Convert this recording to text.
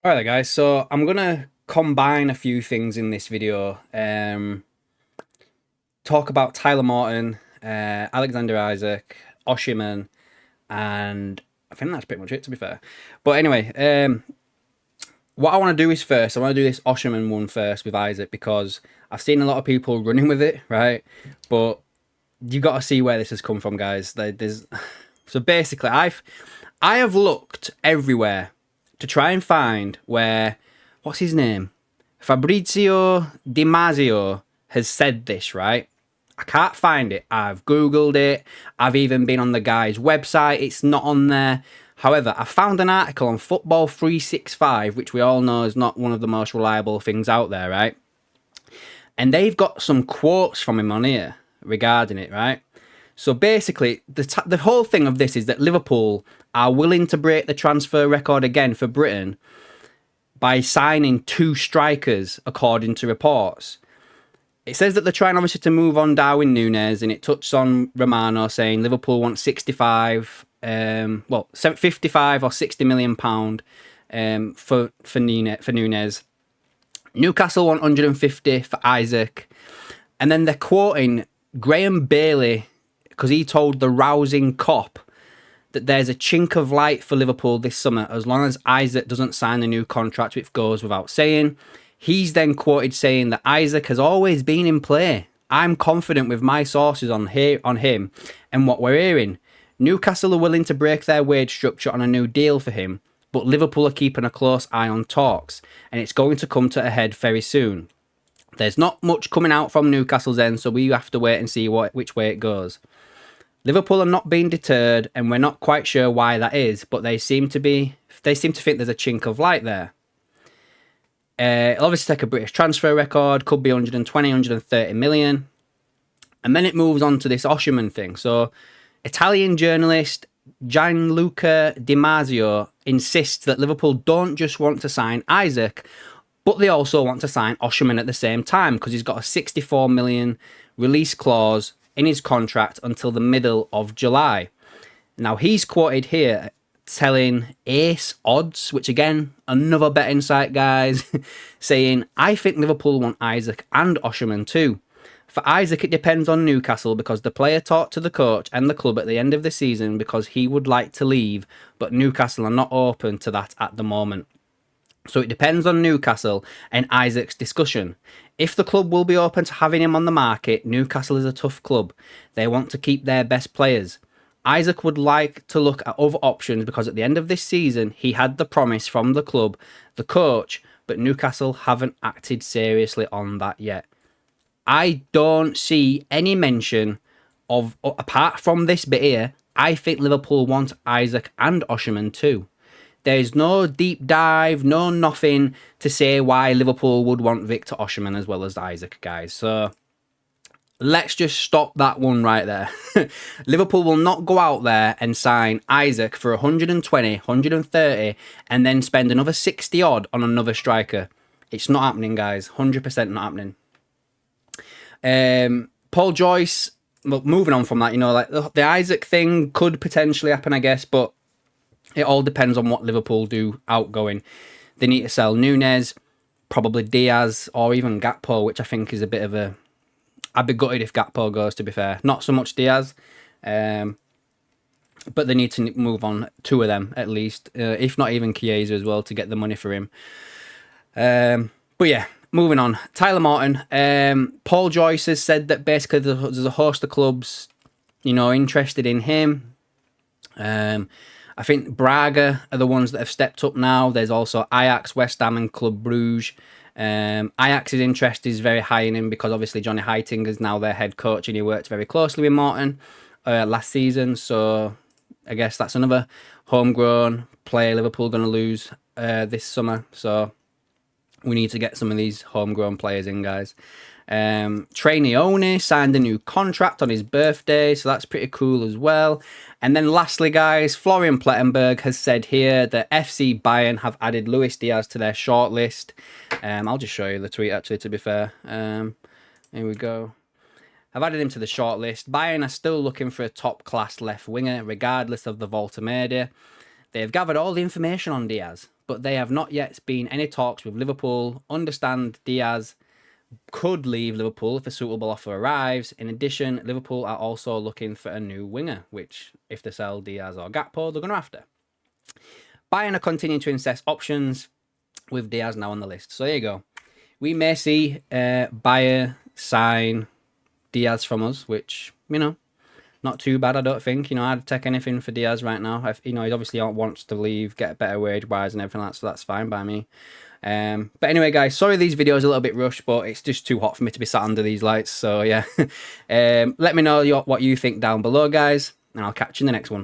All right, guys. So I'm gonna combine a few things in this video. Talk about Tyler Morton, Alexander Isaac, Oshiman, and I think that's pretty much it. To be fair, but anyway, what I want to do is first. I want to do this Oshiman one first with Isaac because I've seen a lot of people running with it, right? But you got to see where this has come from, guys. There's so basically, I have looked everywhere to try and find where what's his name, Fabrizio Di Marzio has said this, right? I can't find it. I've googled it. I've even been on the guy's website. It's not on there. However, I found an article on Football 365, which we all know is not one of the most reliable things out there, right? And they've got some quotes from him on here regarding it, right? So basically, the whole thing of this is that Liverpool are willing to break the transfer record again for Britain by signing two strikers, according to reports. It says that they're trying obviously to move on Darwin Núñez, and it touched on Romano saying Liverpool want 55 or 60 million pound for Núñez. Newcastle want 150 for Isaac, and then they're quoting Graham Bailey because he told the Rousing Cop that there's a chink of light for Liverpool this summer as long as Isaac doesn't sign a new contract, which goes without saying. He's then quoted saying that Isaac has always been in play. I'm confident with my sources on him and what we're hearing. Newcastle are willing to break their wage structure on a new deal for him, but Liverpool are keeping a close eye on talks, and it's going to come to a head very soon. There's not much coming out from Newcastle's end, so we have to wait and see which way it goes. Liverpool are not being deterred, and we're not quite sure why that is, but they seem to think there's a chink of light there. It'll obviously take a British transfer record, could be 120, 130 million. And then it moves on to this Oshiman thing. So, Italian journalist Gianluca Di Marzio insists that Liverpool don't just want to sign Isaac, but they also want to sign Oshiman at the same time because he's got a 64 million release clause in his contract until the middle of July. Now, he's quoted here telling Ace Odds, which again, another betting site, guys, saying, I think Liverpool want Isaac and Oshiman too. For Isaac, it depends on Newcastle because the player talked to the coach and the club at the end of the season because he would like to leave, but Newcastle are not open to that at the moment. So it depends on Newcastle and Isaac's discussion. If the club will be open to having him on the market, Newcastle is a tough club. They want to keep their best players. Isaac would like to look at other options because at the end of this season, he had the promise from the club, the coach, but Newcastle haven't acted seriously on that yet. I don't see any mention of, apart from this bit here, I think Liverpool want Isaac and Oshiman too. There's no deep dive, no nothing to say why Liverpool would want Victor Oshiman as well as Isaac, guys. So let's just stop that one right there. Liverpool will not go out there and sign Isaac for 120, 130, and then spend another 60 odd on another striker. It's not happening, guys. 100% not happening. Paul Joyce, well, moving on from that, like the Isaac thing could potentially happen, I guess, but it all depends on what Liverpool do outgoing. They need to sell Núñez, probably Diaz, or even Gakpo, which I think is a bit of a... I'd be gutted if Gakpo goes, to be fair. Not so much Diaz, but they need to move on two of them, at least, if not even Chiesa as well, to get the money for him. But yeah, moving on. Tyler Morton. Paul Joyce has said that basically there's a host of clubs, interested in him. I think Braga are the ones that have stepped up now. There's also Ajax, West Ham and Club Brugge. Ajax's interest is very high in him because obviously Johnny Heiting is now their head coach and he worked very closely with Morton last season. So I guess that's another homegrown player Liverpool going to lose this summer. So we need to get some of these homegrown players in, guys. Trey Neone signed a new contract on his birthday, so that's pretty cool as well. And then lastly, guys, Florian Plettenberg has said here that FC Bayern have added Luis Diaz to their shortlist. I'll just show you the tweet, actually, to be fair. Here we go. I've added him to the shortlist. Bayern are still looking for a top-class left winger, regardless of the Volta media. They have gathered all the information on Diaz, but they have not yet been any talks with Liverpool. Understand Diaz could leave Liverpool if a suitable offer arrives. In addition, Liverpool are also looking for a new winger, which if they sell Diaz or Gakpo, they're going to have to. Bayern are continuing to assess options with Diaz now on the list. So there you go. We may see Bayern sign Diaz from us, which, you know, not too bad, I don't think. You know, I'd take anything for Diaz right now. You know, he obviously wants to leave, get better wage-wise and everything like that, so that's fine by me. But anyway, guys, sorry these videos are a little bit rushed, but it's just too hot for me to be sat under these lights. So, yeah. Let me know what you think down below, guys, and I'll catch you in the next one.